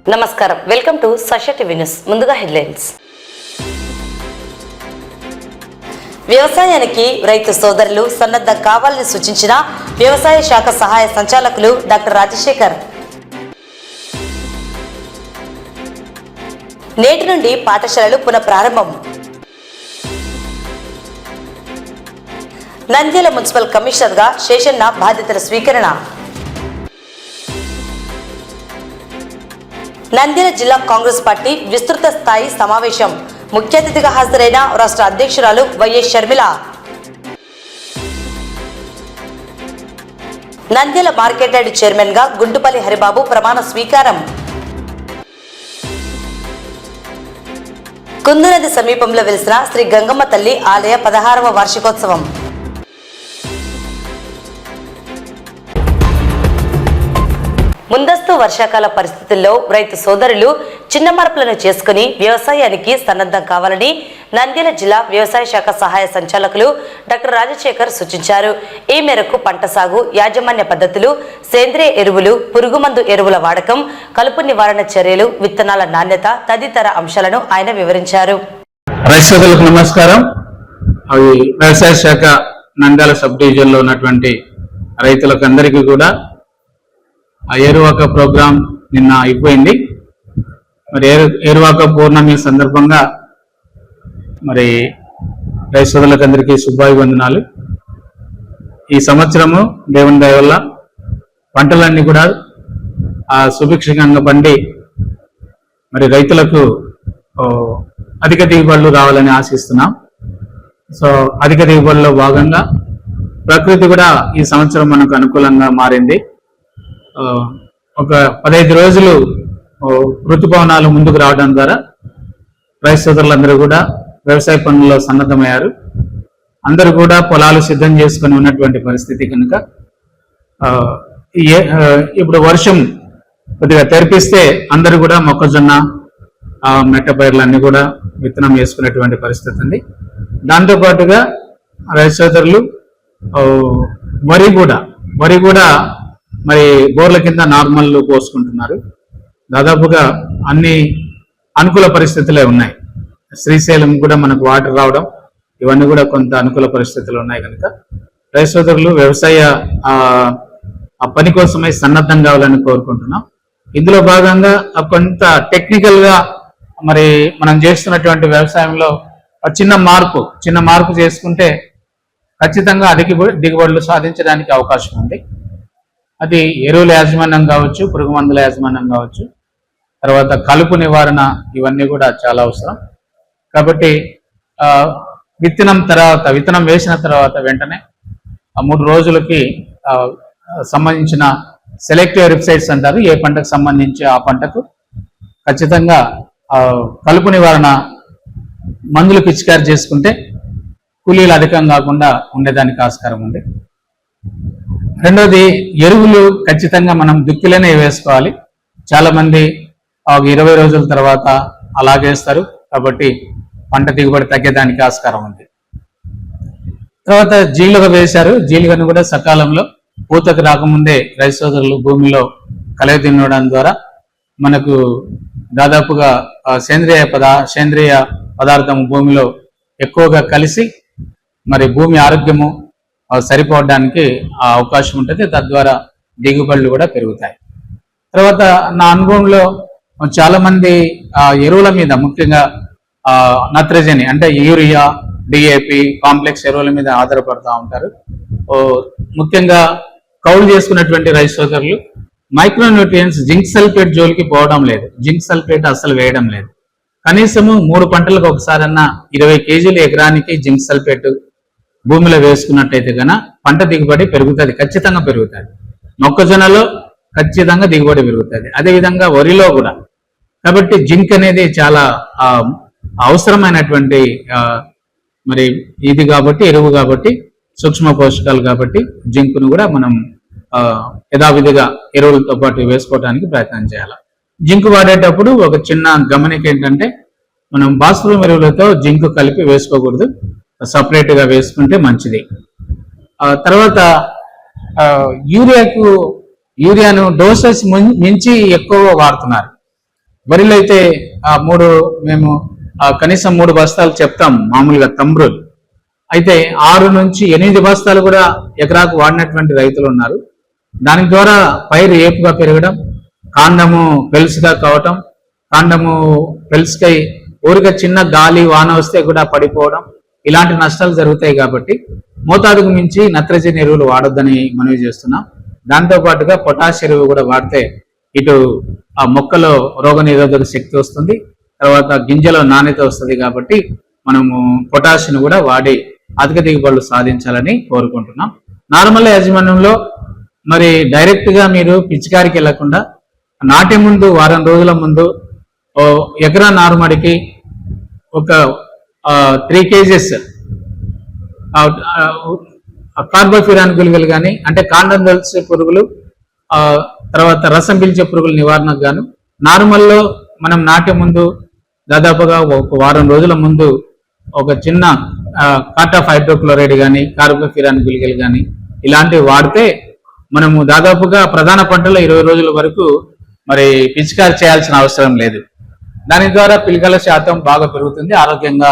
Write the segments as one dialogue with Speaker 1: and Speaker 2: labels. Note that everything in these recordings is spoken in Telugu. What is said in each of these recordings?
Speaker 1: నమస్కారం, వెల్కమ్ టు సష టీవీ న్యూస్. ముందుగా హెడ్లైన్స్. వ్యవసాయానికి రైతు సోదరులు సన్నద్ధం కావాలని సూచించిన వ్యవసాయ శాఖ సహాయ సంచాలకులు డాక్టర్ రాజశేఖర్. నేటి నుండి పాఠశాలలు పునఃప్రారంభం. నంద్యాల మున్సిపల్ కమిషనర్గా శేషన్న బాధ్యతల స్వీకరణ. నంద్యాల జిల్లా కాంగ్రెస్ పార్టీ విస్తృత స్థాయి సమావేశం. ముఖ్య అతిథిగా హాజరైన రాష్ట్ర అధ్యక్షురాలు YS Sharmila. Nandyal market yard chairman గా గుండుపల్లి హరిబాబు ప్రమాణ స్వీకారం. కుందునది సమీపంలో వెలిసిన శ్రీ గంగమ్మ తల్లి ఆలయ 16వ వార్షికోత్సవం. ముందస్తు వర్షాకాల పరిస్థితుల్లో రైతు సోదరులు చిన్న మార్పులను చేసుకుని వ్యవసాయానికి సన్నద్ధం కావాలని నంద్యాల జిల్లా వ్యవసాయ శాఖ సహాయ సంచాలకులు డాక్టర్ రాజశేఖర్ సూచించారు. ఈ మేరకు పంట సాగు, యాజమాన్య పద్ధతులు, సేంద్రియ ఎరువులు, పురుగుమందు ఎరువుల వాడకం, కలుపు నివారణ చర్యలు, విత్తనాల నాణ్యత తదితర అంశాలను ఆయన వివరించారు.
Speaker 2: రైతులకు నమస్కారం. వ్యవసాయ శాఖ నంద్యాల సబ్ డివిజన్ లో ఉన్నటువంటి రైతులకు అందరికీ కూడా ఏరువాక ప్రోగ్రాం నిన్న అయిపోయింది. మరి ఏరువాక పౌర్ణమి సందర్భంగా మరి రైతు సోదరులకు అందరికీ శుభాభివందనాలు. ఈ సంవత్సరము దేవుని దయ వల్ల పంటలన్నీ కూడా సుభిక్షంగా పండి మరి రైతులకు అధిక దిగుబడులు రావాలని ఆశిస్తున్నాం. సో అధిక దిగుబడిలో భాగంగా ప్రకృతి కూడా ఈ సంవత్సరం మనకు అనుకూలంగా మారింది. ఒక 15 రోజులు ఋతుపవనాలు ముందుకు రావడం ద్వారా రైతు సోదరులందరూ కూడా వ్యవసాయ పనుల్లో సన్నద్ధమయ్యారు. అందరూ కూడా పొలాలు సిద్ధం చేసుకుని ఉన్నటువంటి పరిస్థితి కనుక ఇప్పుడు వర్షం కొద్దిగా తెరిపిస్తే అందరూ కూడా మొక్కజొన్న, మెట్ట పైర్లన్నీ కూడా విత్తనం వేసుకునేటువంటి పరిస్థితి ఉంది. దాంతోపాటుగా రైతు సోదరులు వరి కూడా మరి బోర్ల కింద నార్మల్ పోసుకుంటున్నారు. దాదాపుగా అన్ని అనుకూల పరిస్థితులే ఉన్నాయి. శ్రీశైలం కూడా మనకు వాటర్ రావడం, ఇవన్నీ కూడా కొంత అనుకూల పరిస్థితులు ఉన్నాయి కనుక రైతు సోదరులు వ్యవసాయ పని కోసమై సన్నద్ధం కావాలని కోరుకుంటున్నాం. ఇందులో భాగంగా కొంత టెక్నికల్ గా మరి మనం చేస్తున్నటువంటి వ్యవసాయంలో చిన్న మార్పు చేసుకుంటే ఖచ్చితంగా అధిక దిగుబడులు సాధించడానికి అవకాశం ఉంది. అది ఎరువుల యాజమాన్యం కావచ్చు, పురుగు మందుల యాజమాన్యం కావచ్చు, తర్వాత కలుపు నివారణ, ఇవన్నీ కూడా చాలా అవసరం. కాబట్టి విత్తనం వేసిన తర్వాత వెంటనే 3 రోజులకి సంబంధించిన సెలెక్టివ్ హెర్బిసైడ్స్ అంటారు, ఏ పంటకు సంబంధించి ఆ పంటకు ఖచ్చితంగా కలుపు నివారణ మందులు పిచికారి చేసుకుంటే కూలీలు అధికం కాకుండా ఉండేదానికి ఆస్కారం ఉంది. రెండోది, ఎరువులు ఖచ్చితంగా మనం దుక్కిలోనే వేసుకోవాలి. చాలా మంది 20 రోజుల తర్వాత అలాగేస్తారు, కాబట్టి పంట దిగుబడి తగ్గేదానికి ఆస్కారం ఉంది. తర్వాత జీలుగ వేశారు. జీలుగను కూడా సకాలంలో పూతకు రాకముందే రైతు సోదరులు భూమిలో కలయి తినడం ద్వారా మనకు దాదాపుగా సేంద్రియ పదార్థం భూమిలో ఎక్కువగా కలిసి మరి భూమి ఆరోగ్యము సరిపోవడానికి అవకాశం ఉంటుంది. తద్వారా దిగుబడులు కూడా పెరుగుతాయి. తర్వాత నా అనుభవంలో చాలా మంది ఎరువుల మీద, ముఖ్యంగా నత్రజని అంటే యూరియా, డిఏపి, కాంప్లెక్స్ ఎరువుల మీద ఆధారపడుతూ ఉంటారు. ముఖ్యంగా కౌలు చేసుకున్నటువంటి రైతు సోదరులు మైక్రోన్యూట్రియన్స్ జింక్ సల్ఫేట్ జోలికి పోవడం లేదు. జింక్ సల్ఫేట్ అసలు వేయడం లేదు. కనీసము 3 పంటలకు ఒకసారన్నా 20 కేజీలు ఎకరానికి జింక్ సల్ఫేట్ భూమిలో వేసుకున్నట్టయితే కనుక పంట దిగుబడి పెరుగుతుంది, ఖచ్చితంగా పెరుగుతుంది. మొక్కజొన్నలో ఖచ్చితంగా దిగుబడి పెరుగుతుంది, అదేవిధంగా వరిలో కూడా. కాబట్టి జింక్ అనేది చాలా అవసరమైనటువంటి మరి ఇది కాబట్టి, ఎరువు కాబట్టి, సూక్ష్మ పోషకాలు కాబట్టి జింక్ను కూడా మనం యథావిధిగా ఎరువులతో పాటు వేసుకోవడానికి ప్రయత్నం చేయాలి. జింక్ వాడేటప్పుడు ఒక చిన్న గమనిక ఏంటంటే, మనం భాస్వరం ఎరువులతో జింక్ కలిపి వేసుకోకూడదు, సపరేట్గా వేసుకుంటే మంచిది. తర్వాత యూరియాను డోసెస్ మించి ఎక్కువ వాడుతున్నారు. వరిలో అయితే మేము కనీసం 3 బస్తాలు చెప్తాం మామూలుగా తంబ్రులు. అయితే 6 నుంచి 8 బస్తాలు కూడా ఎకరాకు వాడినటువంటి రైతులు ఉన్నారు. దాని ద్వారా పైరు ఏపుగా పెరగడం, కాండము పెలుసుగా కావటం, కాండము పెలుసుకై ఊరిగా చిన్న గాలి వాన వస్తే కూడా పడిపోవడం, ఇలాంటి నష్టాలు జరుగుతాయి. కాబట్టి మోతాదుకు మించి నత్రజని ఎరువులు వాడొద్దని మనవి చేస్తున్నాం. దాంతో పాటుగా పొటాష్ ఎరువు కూడా వాడితే ఇటు ఆ మొక్కలో రోగ నిరోధక శక్తి వస్తుంది, తర్వాత గింజలో నాణ్యత వస్తుంది. కాబట్టి మనము పొటాషియం కూడా వాడి అధిక దిగుబడులు సాధించాలని కోరుకుంటున్నాం. నార్మల్ యాజమాన్యంలో మరి డైరెక్ట్ గా మీరు పిచికారికి వెళ్లకుండా నాటే ముందు వారం రోజుల ముందు ఎకరా నారుమడికి ఒక 3 kgs కార్బోఫిరాన్ గుళికలు కానీ, అంటే కాండం దొలిచే పురుగులు, తర్వాత రసం పీల్చే పురుగుల నివారణకు గాను నార్మల్లో మనం నాటే ముందు దాదాపుగా ఒక వారం రోజుల ముందు ఒక చిన్న కాటాఫ్ హైడ్రోక్లోరైడ్ కానీ, కార్బోఫిరాన్ గుళికలు కానీ ఇలాంటివి వాడితే మనము దాదాపుగా ప్రధాన పంటలో 20 రోజుల వరకు మరి పిచికారి చేయాల్సిన అవసరం లేదు. దాని ద్వారా పిలకల శాతం బాగా పెరుగుతుంది, ఆరోగ్యంగా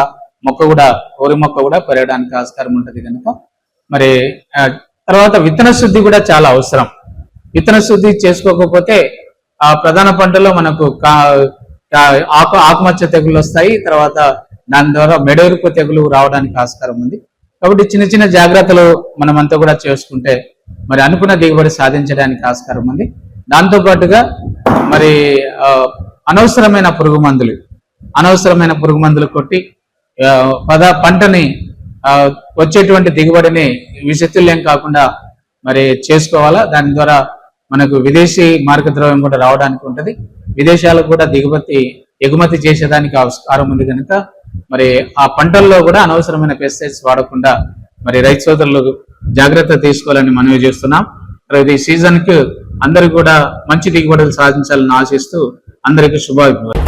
Speaker 2: వరి మొక్క కూడా పెరగడానికి ఆస్కారం ఉంటుంది. కనుక మరి తర్వాత విత్తన శుద్ధి కూడా చాలా అవసరం. విత్తన శుద్ధి చేసుకోకపోతే ఆ ప్రధాన పంటలో మనకు ఆకుమచ్చ తెగులు వస్తాయి, తర్వాత దాని ద్వారా మెడెరుపు తెగులు రావడానికి ఆస్కారం ఉంది. కాబట్టి చిన్న చిన్న జాగ్రత్తలు మనమంతా కూడా చేసుకుంటే మరి అనుకున్న దిగుబడి సాధించడానికి ఆస్కారం ఉంది. దాంతో పాటుగా మరి అనవసరమైన పురుగు మందులు కొట్టి పంటని వచ్చేటువంటి దిగుబడిని విషతుల్యం కాకుండా మరి చేసుకోవాలా. దాని ద్వారా మనకు విదేశీ మార్గద్రవ్యం కూడా రావడానికి ఉంటుంది, విదేశాలకు కూడా ఎగుమతి చేసేదానికి ఆస్కారం ఉంది. కనుక మరి ఆ పంటల్లో కూడా అనవసరమైన పెస్టిసైడ్స్ వాడకుండా మరి రైతు సోదరులు జాగ్రత్త తీసుకోవాలని మనవి చేస్తున్నాం. ఈ సీజన్ కు అందరూ కూడా మంచి దిగుబడులు సాధించాలని ఆశిస్తూ అందరికీ శుభాభిప్రాయాలు.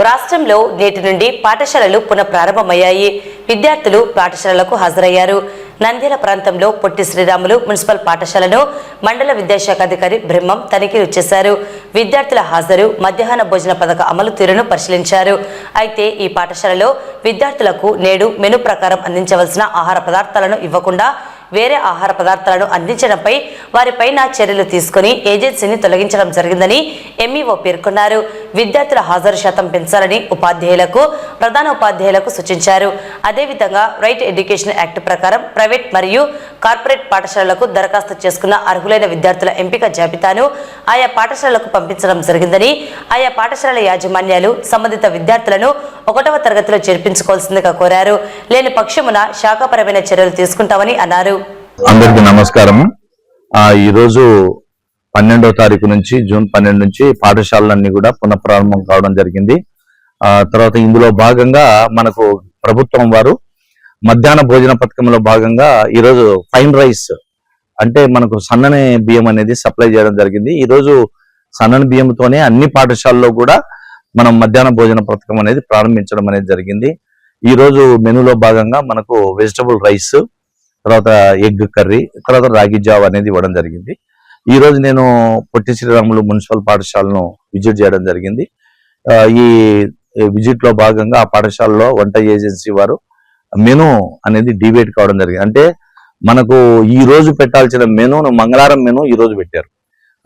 Speaker 1: రాష్ట్రంలో నేటి నుండి పాఠశాలలు పునఃప్రారంభమయ్యాయి. విద్యార్థులు పాఠశాలలకు హాజరయ్యారు. నంద్యాల ప్రాంతంలో పొట్టి శ్రీరాములు మున్సిపల్ పాఠశాలను మండల విద్యాశాఖ అధికారి బ్రహ్మం తనిఖీలు చేశారు. విద్యార్థుల హాజరు, మధ్యాహ్న భోజన పథక అమలు తీరును పరిశీలించారు. అయితే ఈ పాఠశాలలో విద్యార్థులకు నేడు మెను ప్రకారం అందించవలసిన ఆహార పదార్థాలను ఇవ్వకుండా వేరే ఆహార పదార్థాలను అందించడంపై వారిపైన చర్యలు తీసుకుని ఏజెన్సీని తొలగించడం జరిగిందని ఎంఈఓ పేర్కొన్నారు. విద్యార్థుల హాజరు శాతం పెంచాలని ఉపాధ్యాయులకు, ప్రధాన ఉపాధ్యాయులకు సూచించారు. అదేవిధంగా రైట్ ఎడ్యుకేషన్ యాక్ట్ ప్రకారం ప్రైవేట్ మరియు కార్పొరేట్ పాఠశాలలకు దరఖాస్తు చేసుకున్న అర్హులైన విద్యార్థుల ఎంపిక జాబితాను ఆయా పాఠశాలలకు పంపించడం జరిగిందని, ఆయా పాఠశాలల యాజమాన్యాలు సంబంధిత విద్యార్థులను 1వ తరగతిలో చేర్పించుకోవాల్సిందిగా కోరారు. లేని పక్షమున శాఖాపరమైన చర్యలు తీసుకుంటామని అన్నారు.
Speaker 3: అందరికీ నమస్కారం. ఈరోజు 12వ తారీఖు నుంచి జూన్ 12 నుంచి పాఠశాలలన్నీ కూడా పునఃప్రారంభం కావడం జరిగింది. తర్వాత ఇందులో భాగంగా మనకు ప్రభుత్వం వారు మధ్యాహ్న భోజన పథకంలో భాగంగా ఈరోజు ఫైన్ రైస్ అంటే మనకు సన్నని బియ్యం అనేది సప్లై చేయడం జరిగింది. ఈరోజు సన్నని బియ్యంతోనే అన్ని పాఠశాలల్లో కూడా మనం మధ్యాహ్న భోజన పథకం అనేది ప్రారంభించడం అనేది జరిగింది. ఈ రోజు మెనూలో భాగంగా మనకు వెజిటబుల్ రైస్, తర్వాత ఎగ్ కర్రీ, తర్వాత రాగి జావ అనేది ఇవ్వడం జరిగింది. ఈ రోజు నేను పొట్టి శ్రీరాములు మున్సిపల్ పాఠశాలను విజిట్ చేయడం జరిగింది. ఈ విజిట్ లో భాగంగా ఆ పాఠశాలలో వంట ఏజెన్సీ వారు మెనూ అనేది డిబేట్ కావడం జరిగింది. అంటే మనకు ఈ రోజు పెట్టాల్సిన మెనూను మంగళవారం మెనూ ఈ రోజు పెట్టారు.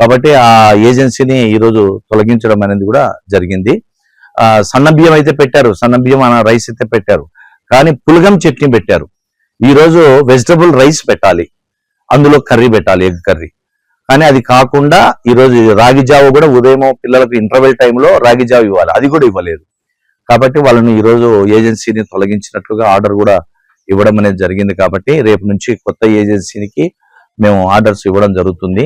Speaker 3: కాబట్టి ఆ ఏజెన్సీని ఈ రోజు తొలగించడం అనేది కూడా జరిగింది. సన్న బియ్యం అయితే పెట్టారు, సన్న బియ్యం రైస్ అయితే పెట్టారు, కానీ పులగం చట్నీ పెట్టారు. ఈ రోజు వెజిటబుల్ రైస్ పెట్టాలి, అందులో కర్రీ పెట్టాలి, ఎగ్ కర్రీ. కానీ అది కాకుండా ఈ రోజు రాగి జావ కూడా ఉదయం పిల్లలకు ఇంటర్వెల్ టైంలో రాగి జావ ఇవ్వాలి, అది కూడా ఇవ్వలేదు. కాబట్టి వాళ్ళని ఈ రోజు ఏజెన్సీని తొలగించినట్లుగా ఆర్డర్ కూడా ఇవ్వడం అనేది జరిగింది. కాబట్టి రేపు నుంచి కొత్త ఏజెన్సీకి మేము ఆర్డర్స్ ఇవ్వడం జరుగుతుంది.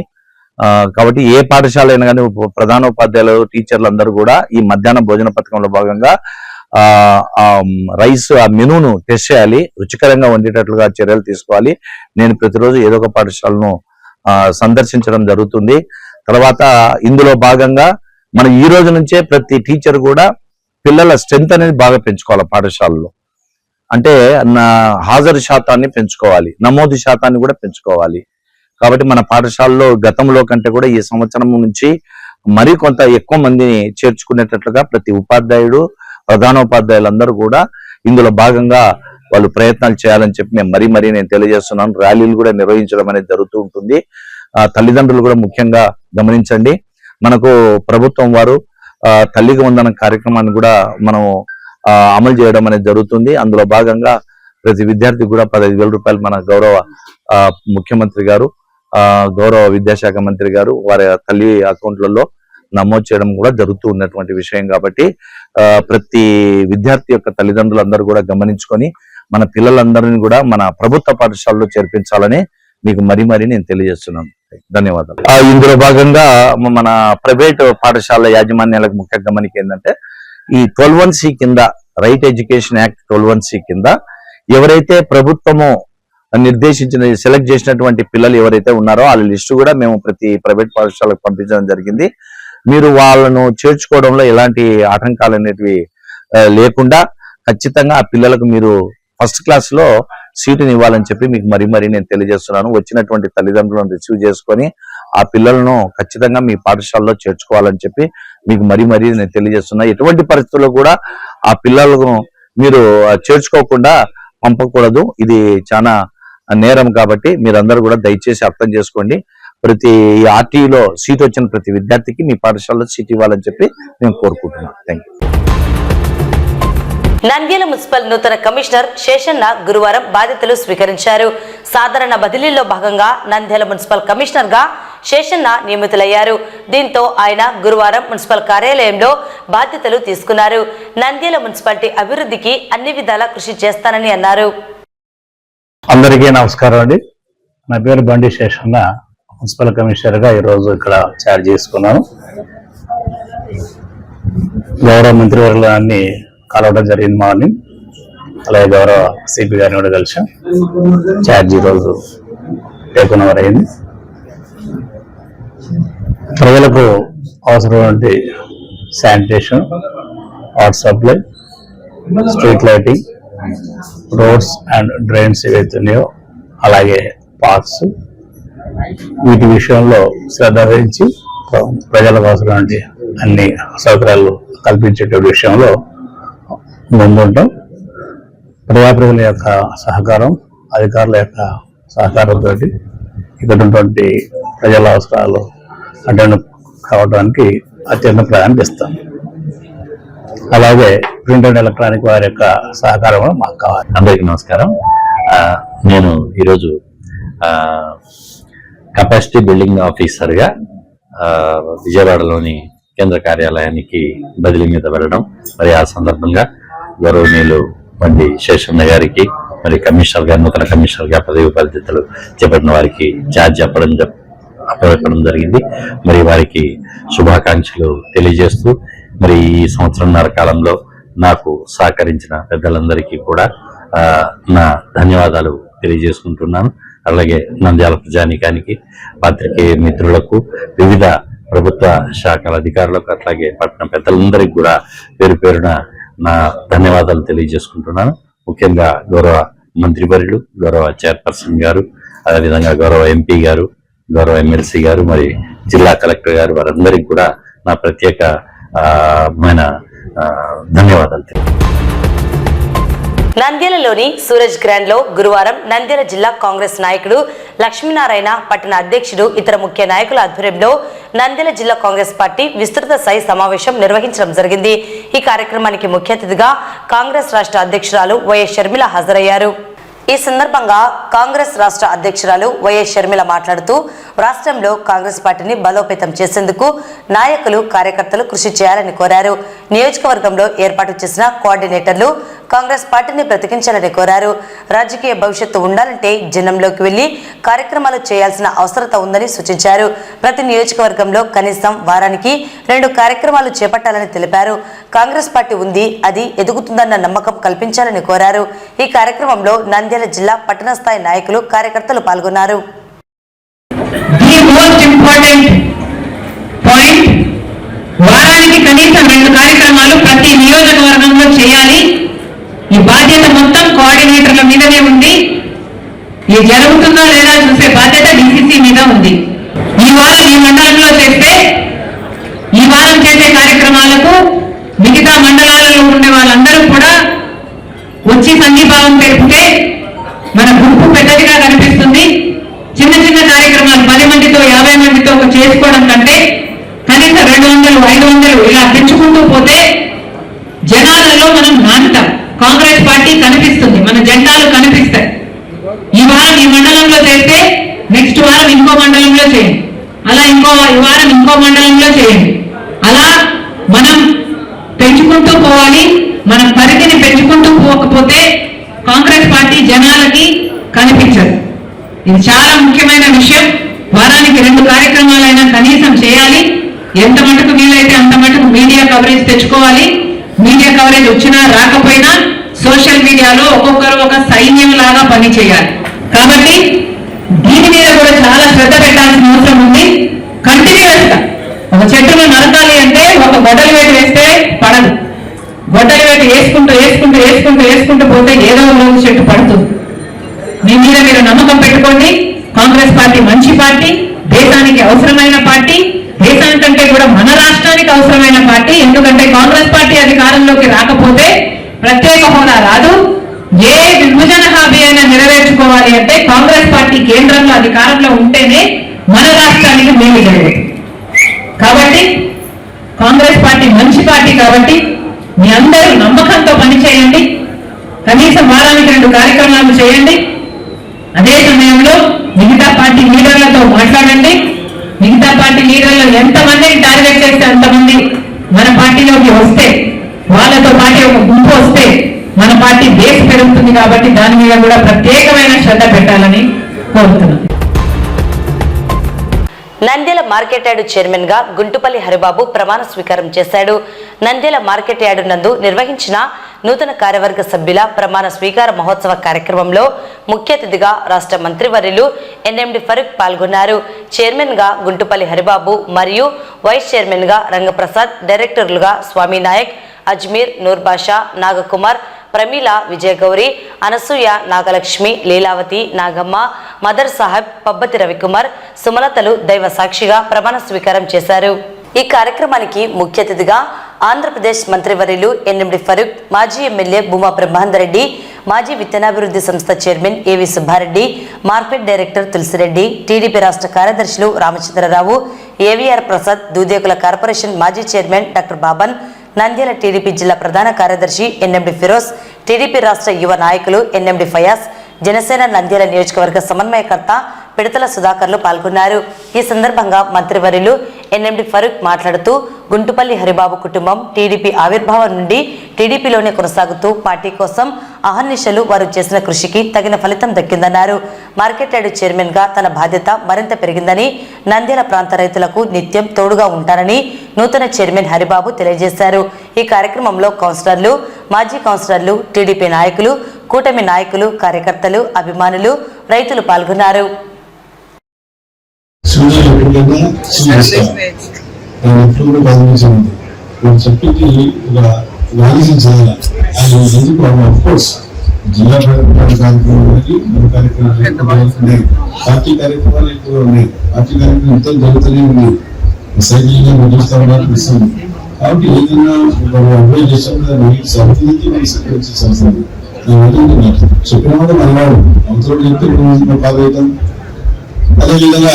Speaker 3: కాబట్టి ఏ పాఠశాల అయినా కానీ ప్రధాన ఉపాధ్యాయులు, టీచర్లు అందరూ కూడా ఈ మధ్యాహ్న భోజన పథకంలో భాగంగా రైస్ ఆ మెనూను టెస్ట్ చేయాలి, రుచికరంగా వండేటట్లుగా చర్యలు తీసుకోవాలి. నేను ప్రతిరోజు ఏదో ఒక పాఠశాలను సందర్శించడం జరుగుతుంది. తర్వాత ఇందులో భాగంగా మనం ఈ రోజు నుంచే ప్రతి టీచర్ కూడా పిల్లల స్ట్రెంత్ అనేది బాగా పెంచుకోవాలి. పాఠశాలలో అంటే హాజరు శాతాన్ని పెంచుకోవాలి, నమోదు శాతాన్ని కూడా పెంచుకోవాలి. కాబట్టి మన పాఠశాలలో గతంలో కంటే కూడా ఈ సంవత్సరం నుంచి మరి కొంత ఎక్కువ మందిని చేర్చుకునేటట్లుగా ప్రతి ఉపాధ్యాయుడు, ప్రధానోపాధ్యాయులందరూ కూడా ఇందులో భాగంగా వాళ్ళు ప్రయత్నాలు చేయాలని చెప్పి మరీ నేను తెలియజేస్తున్నాను. ర్యాలీలు కూడా నిర్వహించడం అనేది జరుగుతూ ఉంటుంది. తల్లిదండ్రులు కూడా ముఖ్యంగా గమనించండి. మనకు ప్రభుత్వం వారు తల్లికి వందనం కార్యక్రమాన్ని కూడా మనం అమలు చేయడం అనేది జరుగుతుంది. అందులో భాగంగా ప్రతి విద్యార్థి కూడా 15,000 రూపాయలు మన గౌరవ ముఖ్యమంత్రి గారు, గౌరవ విద్యాశాఖ మంత్రి గారు వారి తల్లి అకౌంట్లలో నమోదు చేయడం కూడా జరుగుతూ ఉన్నటువంటి విషయం. కాబట్టి ప్రతి విద్యార్థి యొక్క తల్లిదండ్రులందరూ కూడా గమనించుకొని మన పిల్లలందరినీ కూడా మన ప్రభుత్వ పాఠశాలలో చేర్పించాలని మీకు మరీ నేను తెలియజేస్తున్నాను. ధన్యవాదాలు. ఇందులో భాగంగా మన ప్రైవేట్ పాఠశాల యాజమాన్యాలకు ముఖ్య గమనిక ఏంటంటే, ఈ 12(1)C కింద, రైట్ ఎడ్యుకేషన్ యాక్ట్ 12(1)C కింద ఎవరైతే ప్రభుత్వము నిర్దేశించిన సెలెక్ట్ చేసినటువంటి పిల్లలు ఎవరైతే ఉన్నారో వాళ్ళ లిస్టు కూడా మేము ప్రతి ప్రైవేట్ పాఠశాలకు పంపించడం జరిగింది. మీరు వాళ్ళను చేర్చుకోవడంలో ఎలాంటి ఆటంకాలు అనేటివి లేకుండా ఖచ్చితంగా ఆ పిల్లలకు మీరు ఫస్ట్ క్లాస్ లో సీటుని ఇవ్వాలని చెప్పి మీకు మరీ నేను తెలియజేస్తున్నాను. వచ్చినటువంటి తల్లిదండ్రులను రిసీవ్ చేసుకొని ఆ పిల్లలను ఖచ్చితంగా మీ పాఠశాలలో చేర్చుకోవాలని చెప్పి మీకు మరీ నేను తెలియజేస్తున్నా. ఎటువంటి పరిస్థితుల్లో కూడా ఆ పిల్లలను మీరు చేర్చుకోకుండా పంపకూడదు. ఇది చాలా నేరం. కాబట్టి మీరందరూ కూడా దయచేసి అర్థం చేసుకోండి. ప్రతి ఆర్టీలో సీట్ వచ్చిన ప్రతి విద్యార్థికి మీ పాఠశాలలో సీట్ ఇవ్వాలని చెప్పి నేను కోరుకుంటున్నాను. Thank you.
Speaker 1: నంద్యాల మున్సిపల్ నూతన కమిషనర్ శేషన్న గురువారం బాధ్యతలు స్వీకరించారు. సాధారణ బదిలీలో భాగంగా నంద్యాల మున్సిపల్ కమిషనర్ గా శేషన్న నియమితులయ్యారు. దీంతో ఆయన గురువారం మున్సిపల్ కార్యాలయంలో బాధ్యతలు తీసుకున్నారు. నంద్యాల మున్సిపాలిటీ అభివృద్ధికి అన్ని విధాలా కృషి చేస్తానని అన్నారు.
Speaker 4: అందరికీ నమస్కారం అండి. నా పేరు బండి శేషన్న. మున్సిపల్ కమిషనర్ గా ఈరోజు ఇక్కడ ఛార్జ్ చేసుకున్నాను. గౌరవ మంత్రివర్గాన్ని కలవడం జరిగింది మార్నింగ్. అలాగే గౌరవ సిపి గారిని కూడా కలిసాం. ఛార్జ్ ఈరోజు టేక్ ఓవర్ అయింది. ప్రజలకు అవసరమైన sanitation, water supply, street lighting, roads and drains ఏవైతే ఉన్నాయో, అలాగే పార్క్స్, వీటి విషయంలో శ్రద్ధ వహించి ప్రజలకు అవసరమైన అన్ని సౌకర్యాలు కల్పించే విషయంలో ముందుంటాం. ప్రజాప్రతినిధుల యొక్క సహకారం, అధికారుల యొక్క సహకారంతో ఇక్కడ ఉన్నటువంటి ప్రజల అవసరాలు అటెండ్ కావడానికి అత్యంత ప్రాధాన్యత ఇస్తాం. అలాగే ప్రింట్ అండ్ ఎలక్ట్రానిక్ వారి యొక్క సహకారం మాకు కావాలి.
Speaker 5: అందరికీ నమస్కారం. నేను ఈరోజు కెపాసిటీ బిల్డింగ్ ఆఫీసర్గా విజయవాడలోని కేంద్ర కార్యాలయానికి బదిలీ మీద వెళ్ళడం, మరి ఆ సందర్భంగా గౌరవనీయులు బండి శేషన్న గారికి, మరి కమిషనర్ గారు, నూతన కమిషనర్ గా పదవి బాధ్యతలు చేపట్టిన వారికి ఛార్జ్ అప్పచెప్పడం జరిగింది. మరి వారికి శుభాకాంక్షలు తెలియజేస్తూ, మరి ఈ సంవత్సరంన్నర కాలంలో నాకు సహకరించిన పెద్దలందరికీ కూడా నా ధన్యవాదాలు తెలియజేసుకుంటున్నాను. అలాగే నంద్యాల ప్రజానీకానికి, పాత్రికేయ మిత్రులకు, వివిధ ప్రభుత్వ శాఖల అధికారులకు, అట్లాగే పట్టణ పెద్దలందరికీ కూడా పేరు పేరున నా ధన్యవాదాలు తెలియజేసుకుంటున్నాను. ముఖ్యంగా గౌరవ మంత్రివర్యులు, గౌరవ చైర్పర్సన్ గారు, అదేవిధంగా గౌరవ ఎంపీ గారు, గౌరవ ఎమ్మెల్సీ గారు, మరి జిల్లా కలెక్టర్ గారు, వారందరికీ కూడా నా ప్రత్యేకమైన ధన్యవాదాలు.
Speaker 1: నంద్యాలలోని సూరజ్ గ్రాండ్ లో గురువారం నంద్యాల జిల్లా కాంగ్రెస్ నాయకుడు లక్ష్మీనారాయణ, పట్టణ అధ్యక్షుడు, ఇతర ముఖ్య నాయకుల ఆధ్వర్యంలో నంద్యాల జిల్లా కాంగ్రెస్ పార్టీ విస్తృత స్థాయి సమావేశం నిర్వహించడం జరిగింది. ఈ కార్యక్రమానికి ముఖ్య అతిథిగా కాంగ్రెస్ రాష్ట్ర అధ్యక్షురాలు వైఎస్ షర్మిల హాజరయ్యారు. ఈ సందర్భంగా కాంగ్రెస్ రాష్ట్ర అధ్యక్షురాలు వైఎస్ షర్మిల మాట్లాడుతూ, రాష్ట్రంలో కాంగ్రెస్ పార్టీని బలోపేతం చేసేందుకు నాయకులు, కార్యకర్తలు కృషి చేయాలని కోరారు. నియోజకవర్గంలో ఏర్పాటు చేసిన కోఆర్డినేటర్లు కాంగ్రెస్ పార్టీని బ్రతికించాలని కోరారు. రాజకీయ భవిష్యత్తు ఉండాలంటే జనంలోకి వెళ్లి కార్యక్రమాలు చేయాల్సిన అవసరత ఉందని సూచించారు. ప్రతి నియోజకవర్గంలో కనీసం వారానికి 2 కార్యక్రమాలు చేపట్టాలని తెలిపారు. కాంగ్రెస్ పార్టీ ఉంది, అది ఎదుగుతుందన్న నమ్మకం కల్పించాలని కోరారు. ఈ కార్యక్రమంలో నంద్యాల జిల్లా పట్టణ స్థాయి నాయకులు, కార్యకర్తలు పాల్గొన్నారు.
Speaker 6: వారానికి కనీసం 2 కార్యక్రమాలు ప్రతి నియోజకవర్గంలో చేయాలి. ఈ బాధ్యత మొత్తం కోఆర్డినేటర్ల మీదనే ఉంది. ఇది జరుగుతుందా లేదా చూసే బాధ్యత డిసిసి మీద ఉంది. ఈ వారం ఈ మండలంలో చేస్తే చేసే కార్యక్రమాలకు మిగతా మండలాలలో ఉండే వాళ్ళందరూ కూడా వచ్చి సంఘీభావం తెలిపితే మన గుంపు పెద్దదిగా కనిపిస్తుంది. చిన్న చిన్న కార్యక్రమాలు 10 మందితో 50 మందితో చేసుకోవడం కంటే కనీసం 200, 500 ఇలా పెంచుకుంటూ పోతే జనాలలో మనం నాటుతాం. కాంగ్రెస్ పార్టీ కనిపిస్తుంది, మన జెండాలు కనిపిస్తాయి. ఈ వారం ఈ మండలంలో చేస్తే నెక్స్ట్ వారం ఇంకో మండలంలో చేయండి, అలా ఈ వారం ఇంకో మండలంలో చేయండి. అలా మనం పెంచుకుంటూ పోవాలి. మనం పరిధిని పెంచుకుంటూ పోకపోతే కాంగ్రెస్ పార్టీ జనాలకి కనిపించదు. ఇది చాలా ముఖ్యమైన విషయం. వారానికి 2 కార్యక్రమాలైనా కనీసం చేయాలి. ఎంత మటుకు వీలైతే అంత మటుకు మీడియా కవరేజ్ తెచ్చుకోవాలి. మీడియా కవరేజ్ వచ్చినా రాకపోయినా సోషల్ మీడియాలో ఒక్కొక్కరు ఒక సైన్యం లాగా పని చేయాలి. కాబట్టి దీని మీద కూడా చాలా శ్రద్ధ పెట్టాల్సిన అవసరం ఉంది. కంటిన్యూస్ గా ఒక చెట్టును నరకాలి అంటే ఒక గొడ్డలి వేటు వేస్తే పడదు. గొడ్డలి వేటు వేసుకుంటూ పోతే ఏదో రోజు చెట్టు పడుతుంది. మీ మీద మీరు నమ్మకం పెట్టుకోండి. కాంగ్రెస్ పార్టీ మంచి పార్టీ, దేశానికి అవసరమైన పార్టీ, దేశానికంటే కూడా మన రాష్ట్రానికి అవసరమైన పార్టీ. ఎందుకంటే కాంగ్రెస్ పార్టీ అధికారంలోకి రాకపోతే ప్రత్యేక హోదా రాదు. ఏ విభజన హామీ అయినా నెరవేర్చుకోవాలి అంటే కాంగ్రెస్ పార్టీ కేంద్రంలో అధికారంలో ఉంటేనే మన రాష్ట్రానికి మేలు జరుగుతుంది. కాబట్టి కాంగ్రెస్ పార్టీ మంచి పార్టీ. కాబట్టి మీ అందరూ నమ్మకంతో పనిచేయండి. కనీసం వారానికి 2 కార్యక్రమాలు చేయండి. అదే సమయంలో మిగతా పార్టీ లీడర్లతో మాట్లాడండి. మిగతా పార్టీ లీడర్లు ఎంతమందిని టార్గెట్ చేస్తే అంతమంది మన పార్టీలోకి వస్తే, వాళ్ళతో పార్టీ ఒక గుంపు వస్తే మన పార్టీ బేస్ పెరుగుతుంది. కాబట్టి దాని మీద కూడా ప్రత్యేకమైన శ్రద్ధ పెట్టాలని కోరుతున్నాను.
Speaker 1: నంద్యాల మార్కెట్ యార్డు చైర్మన్ గా గుంటుపల్లి హరిబాబు ప్రమాణ స్వీకారం చేశాడు. నంద్యాల మార్కెట్ యార్డు నందు నిర్వహించిన నూతన కార్యవర్గ సభ్యుల ప్రమాణ స్వీకార మహోత్సవ కార్యక్రమంలో ముఖ్య అతిథిగా రాష్ట్ర మంత్రివర్యులు ఎన్ఎండి ఫరూక్ పాల్గొన్నారు. చైర్మన్ గా గుంటుపల్లి హరిబాబు మరియు వైస్ చైర్మన్ గా రంగప్రసాద్, డైరెక్టర్లుగా స్వామి నాయక్, అజ్మీర్, నూర్ బాషా, నాగకుమార్, ప్రమీల, విజయగౌరి, అనసూయ, నాగలక్ష్మి, లీలావతి, నాగమ్మ, మదర్ సాహెబ్, పబ్బతి రవికుమార్, సుమలతలు దైవ సాక్షిగా ప్రమాణ స్వీకారం చేశారు. ఈ కార్యక్రమానికి ముఖ్య అతిథిగా ఆంధ్రప్రదేశ్ మంత్రివర్యులు ఎన్ఎండి ఫరూక్, మాజీ ఎమ్మెల్యే భూమా బ్రహ్మాందరెడ్డి, మాజీ విత్తనాభివృద్ధి సంస్థ chairman A V Subbareddy, market director Tulasireddy, TDP రాష్ట్ర కార్యదర్శులు రామచంద్రరావు, ఏవీఆర్ ప్రసాద్, దూదేకుల కార్పొరేషన్ మాజీ chairman doctor Baban, Nandyala TDP జిల్లా ప్రధాన కార్యదర్శి ఎన్ఎండి ఫిరోజ్, టీడీపీ రాష్ట్ర యువ నాయకులు ఎన్ఎండి ఫయాజ్, జనసేన నంద్యాల నియోజకవర్గ సమన్వయకర్త పిడతల సుధాకర్లు పాల్గొన్నారు. ఈ సందర్భంగా మంత్రివర్యులు ఎన్ఎండి ఫరూక్ మాట్లాడుతూ గుంటుపల్లి హరిబాబు కుటుంబం టీడీపీ ఆవిర్భావం నుండి టీడీపీలోనే కొనసాగుతూ పార్టీ కోసం అహర్నిశలు వారు చేసిన కృషికి తగిన ఫలితం దక్కిందన్నారు. మార్కెట్ యార్డు చైర్మన్ గా తన బాధ్యత మరింత పెరిగిందని, నంద్యాల ప్రాంత రైతులకు నిత్యం తోడుగా ఉంటారని నూతన చైర్మన్ హరిబాబు తెలియజేశారు. ఈ కార్యక్రమంలో కౌన్సిలర్లు, మాజీ కౌన్సిలర్లు, టీడీపీ నాయకులు, కూటమి నాయకులు, కార్యకర్తలు, అభిమానులు, రైతులు పాల్గొన్నారు.
Speaker 7: చెప్పింది ఒక వాణిజ్యం చేయాలి. ఆయన ఎందుకు అఫ్కోర్స్ జిల్లా కార్యక్రమాలు ఉన్నాయి, పార్టీ కార్యక్రమాలు ఎక్కువ ఉన్నాయి, పార్టీ కార్యక్రమాలు ఎంతో జరుగుతూనే ఉన్నాయి. సైకిల్ చూస్తా ఉన్నారు. కాబట్టి ఏదైనా అప్లై చేసినప్పుడు సభ్యులకి మనం సహకరించాల్సింది. చెప్పిన వాడు మనవాడు అవతల చెప్తే ఫాలో అవుతాం. అదేవిధంగా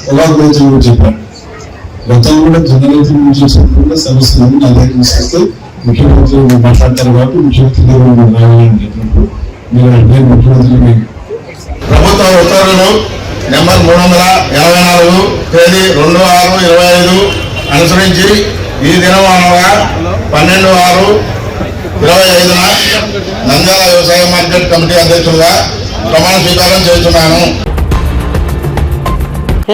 Speaker 7: పొగాకు రైతులు కూడా చెప్పారు. గతంలో కూడా జన రైతుల నుంచి కూడా సమస్యలు నా దగ్గర తీసుకొస్తే ముఖ్యమంత్రి మాట్లాడతారు కాబట్టి ముఖ్యమంత్రి దగ్గర రావాలని చెప్పినప్పుడు మీరు అంటే ముఖ్యమంత్రి
Speaker 8: ప్రభుత్వ ఉత్తర్వులు నెంబర్ 384 తేదీ 2/6/25 అనుసరించి ఈ దినం అనగా 12/6/25న నంద్యాల వ్యవసాయ మార్కెట్ కమిటీ అధ్యక్షులుగా ప్రమాణ స్వీకారం చేస్తున్నాను.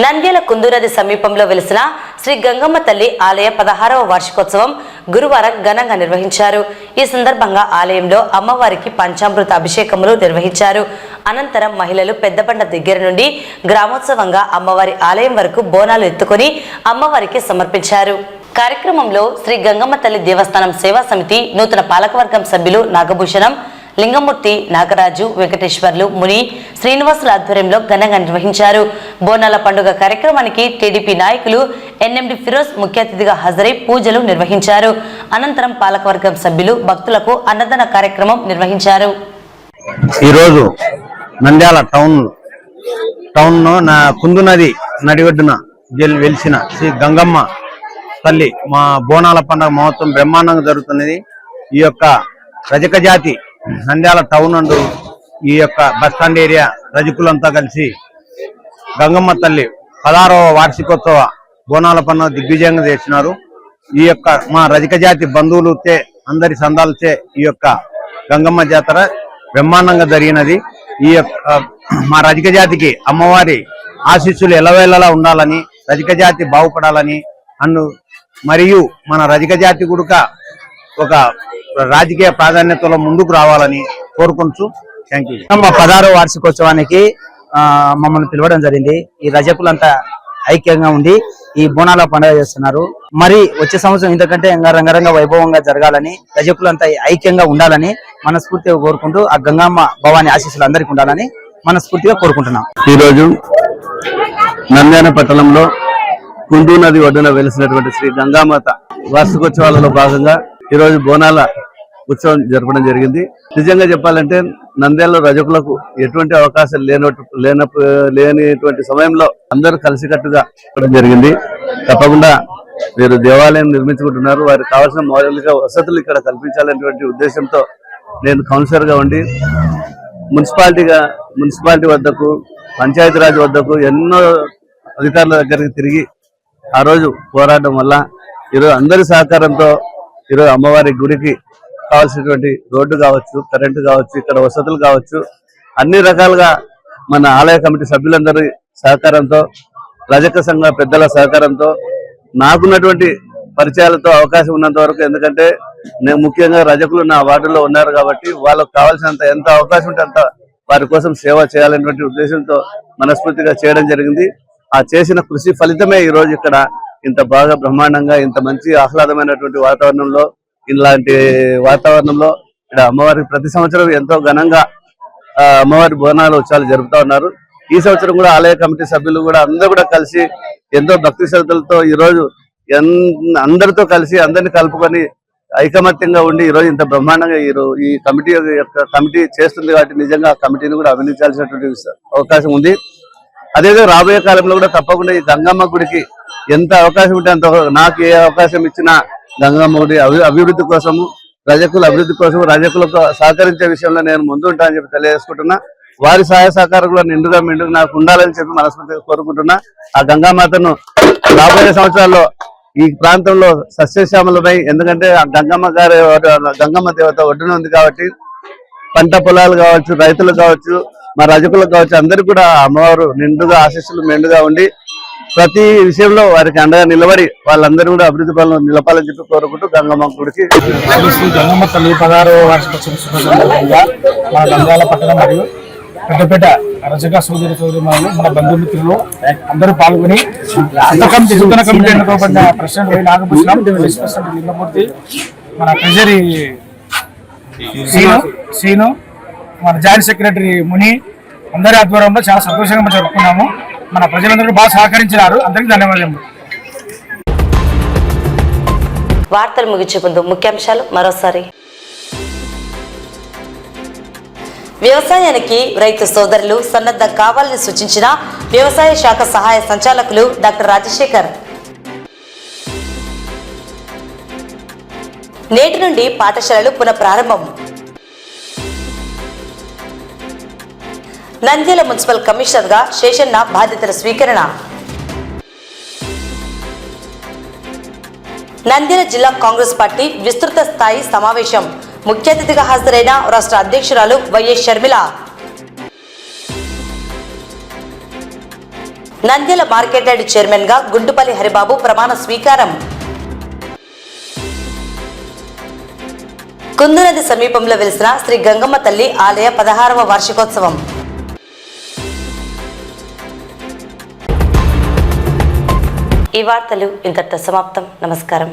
Speaker 1: నంద్యాల కుందునది సమీపంలో వెలిసిన శ్రీ గంగమ్మ తల్లి ఆలయ 16వ వార్షికోత్సవం గురువారం ఘనంగా నిర్వహించారు. ఈ సందర్భంగా ఆలయంలో అమ్మవారికి పంచామృత అభిషేకములు నిర్వహించారు. అనంతరం మహిళలు పెద్దబండ దగ్గర నుండి గ్రామోత్సవంగా అమ్మవారి ఆలయం వరకు బోనాలు ఎత్తుకొని అమ్మవారికి సమర్పించారు. కార్యక్రమంలో శ్రీ గంగమ్మ తల్లి దేవస్థానం సేవా సమితి నూతన పాలకవర్గం సభ్యులు నాగభూషణం, లింగమూర్తి, నాగరాజు, వెంకటేశ్వర్లు, ముని, శ్రీనివాసుల ఆధ్వర్యంలో ఘనంగా నిర్వహించారు. బోనాల పండుగ కార్యక్రమానికి టీడీపీ నాయకులు ఎన్ఎండి ఫిరోజ్ ముఖ్య అతిథిగా హాజరై పూజలు నిర్వహించారు. అనంతరం పాలకవర్గం సభ్యులు భక్తులకు అన్నదాన కార్యక్రమం నిర్వహించారు.
Speaker 9: ఈరోజు నంద్యాల టౌన్ నా కుందు నది నడిఒడ్డున వెలిసిన శ్రీ గంగమ్మ తల్లి మా బోనాల పండుగ మహోత్సవం బ్రహ్మాండంగా జరుగుతున్నది. ఈ యొక్క రజక జాతి నంద్యాల టౌన్ అందు ఈ యొక్క బస్టాండ్ ఏరియా రజకులంతా కలిసి గంగమ్మ తల్లి 16వ వార్షికోత్సవ బోనాల పండుగ దిగ్విజయంగా చేసినారు. ఈ యొక్క మా రజక జాతి బంధువులుతే అందరి సందాలచే ఈ యొక్క గంగమ్మ జాతర బ్రహ్మాండంగా జరిగినది. ఈ యొక్క మా రజక జాతికి అమ్మవారి ఆశీస్సులు ఎలవేళలా ఉండాలని, రజక జాతి బాగుపడాలని మరియు మన రజక జాతి కూడా ఒక రాజకీయ ప్రాధాన్యతలో ముందుకు రావాలని కోరుకుంటూ థ్యాంక్ యూ.
Speaker 10: 16వ వార్షికోత్సవానికి మమ్మల్ని పిలవడం జరిగింది. ఈ రజకులంతా ఐక్యంగా ఉండి ఈ బోనాల పండుగ చేస్తున్నారు. మరి వచ్చే సంవత్సరం ఇంతకంటే ఇంకా రంగరంగ వైభవంగా జరగాలని, రజకులంతా ఐక్యంగా ఉండాలని మనస్ఫూర్తిగా కోరుకుంటూ ఆ గంగమ్మ భవాని ఆశీస్సులు అందరికీ ఉండాలని మనస్ఫూర్తిగా కోరుకుంటున్నాం.
Speaker 9: ఈరోజు నంద్యాల పట్టణంలో కుందు నది ఒడ్డున వెలిసినటువంటి శ్రీ గంగామాత వార్షికోత్సవాలలో భాగంగా ఈరోజు బోనాల ఉత్సవం జరపడం జరిగింది. నిజంగా చెప్పాలంటే నంద్యాల రజకులకు ఎటువంటి అవకాశం లేనిటువంటి సమయంలో అందరూ కలిసికట్టుగా జరిగింది. తప్పకుండా వీరు దేవాలయం నిర్మించుకుంటున్నారు. వారికి కావాల్సిన మౌలిక వసతులు ఇక్కడ కల్పించాలనేటువంటి ఉద్దేశంతో నేను కౌన్సిలర్ గా ఉండి మున్సిపాలిటీ వద్దకు, పంచాయతీరాజ్ వద్దకు ఎన్నో అధికారుల దగ్గరికి తిరిగి ఆ రోజు పోరాటం వల్ల ఈరోజు అందరి సహకారంతో ఈరోజు అమ్మవారి గుడికి కావాల్సినటువంటి రోడ్డు కావచ్చు, కరెంటు కావచ్చు, ఇక్కడ వసతులు కావచ్చు, అన్ని రకాలుగా మన ఆలయ కమిటీ సభ్యులందరి సహకారంతో, రజక సంఘ పెద్దల సహకారంతో, నాకున్నటువంటి పరిచయాలతో అవకాశం ఉన్నంత వరకు, ఎందుకంటే నేను ముఖ్యంగా రజకులు నా వార్డులో ఉన్నారు కాబట్టి వాళ్ళకు కావాల్సినంత ఎంత అవకాశం ఉంటే అంత వారి కోసం సేవ చేయాలనేటువంటి ఉద్దేశంతో మనస్ఫూర్తిగా చేయడం జరిగింది. ఆ చేసిన కృషి ఫలితమే ఈ రోజు ఇక్కడ ఇంత బాగా బ్రహ్మాండంగా, ఇంత మంచి ఆహ్లాదమైనటువంటి వాతావరణంలో, ఇలాంటి వాతావరణంలో ఇక్కడ అమ్మవారికి ప్రతి సంవత్సరం ఎంతో ఘనంగా అమ్మవారి బోనాల ఉత్సవాలు జరుపుతా ఉన్నారు. ఈ సంవత్సరం కూడా ఆలయ కమిటీ సభ్యులు కూడా అందరూ కూడా కలిసి ఎంతో భక్తి శ్రద్ధలతో ఈ రోజు అందరితో కలిసి అందరిని కలుపుకొని ఐకమత్యంగా ఉండి ఈ రోజు ఇంత బ్రహ్మాండంగా ఈ కమిటీ చేస్తుంది కాబట్టి నిజంగా కమిటీని కూడా అభినందించాల్సినటువంటి అవకాశం ఉంది. అదేవిధంగా రాబోయే కాలంలో కూడా తప్పకుండా ఈ గంగమ్మ గుడికి ఎంత అవకాశం ఉంటే అంత, నాకు ఏ అవకాశం ఇచ్చినా గంగమ్మ గుడి అభివృద్ధి కోసము, రజకుల అభివృద్ధి కోసం, రజకులకు సహకరించే విషయంలో నేను ముందుంటానని చెప్పి తెలియజేసుకుంటున్నా. వారి సహాయ సహకారంలో నిండుగా నాకు ఉండాలని చెప్పి మనస్ఫూర్తిగా కోరుకుంటున్నా. ఆ గంగామాతను రాబోయే సంవత్సరాల్లో ఈ ప్రాంతంలో సస్యశ్యామలమై, ఎందుకంటే ఆ గంగమ్మ దేవత ఒడ్డున ఉంది కాబట్టి పంట పొలాలు కావచ్చు, రైతులు కావచ్చు, మా రజకులకు కావచ్చు, అందరికీ కూడా అమ్మవారు నిండుగా ఆశీస్సులు మెండుగా ఉండి ప్రతి విషయంలో వారికి అండగా నిలబడి వాళ్ళందరూ కూడా అభివృద్ధి పనులు నిలపాలని చెప్పి కోరుకుంటూ గంగమ్మ గుడికి
Speaker 10: గంగమ్మ తల్లి 16వ వార్షికోత్సవం మన నంద్యాల పట్టణం మరియు పెద్దపేట రజక సోదరులు, మన బంధుమిత్రులు అందరూ పాల్గొని నూతన కమిటీ ఎన్నుకోబడిన president Y Nagabhushanam, vice president Lingamurthy, మన ట్రెజరీ శ్రీను, మన జాయింట్ సెక్రటరీ ముని, అందరి ఆధ్వర్యంలో చాలా సంతోషంగా జరుపుకున్నాము. మన ప్రజలందరూ బాగా సహకరించినారు. అందరికీ ధన్యవాదాలు.
Speaker 1: వార్తలు ముగించే ముందు ముఖ్యాంశాలు మరోసారి. వ్యవసాయానికి రైతు సోదరులు సన్నద్ధం కావాలని సూచించిన వ్యవసాయ శాఖ సహాయ సంచాలకులు డాక్టర్ రాజశేఖర్. నేటి నుండి పాఠశాలలు పునఃప్రారంభం. నంద్యాల మున్సిపల్ కమిషనర్గా శేషన్న బాధ్యతల స్వీకరణ. నంద్యాల జిల్లా కాంగ్రెస్ పార్టీ విస్తృత స్థాయి సమావేశం. ముఖ్య అతిథిగా హాజరైన రాష్ట్ర అధ్యక్షురాలు YS Sharmila. Nandyal market yard chairman గా గుండుపల్లి హరిబాబు ప్రమాణ స్వీకారం. కుందు నది సమీపంలో వెలిసిన శ్రీ గంగమ్మ తల్లి ఆలయ 16వ వార్షికోత్సవం. ఈ వార్తలు ఇంతటితో సమాప్తం. నమస్కారం.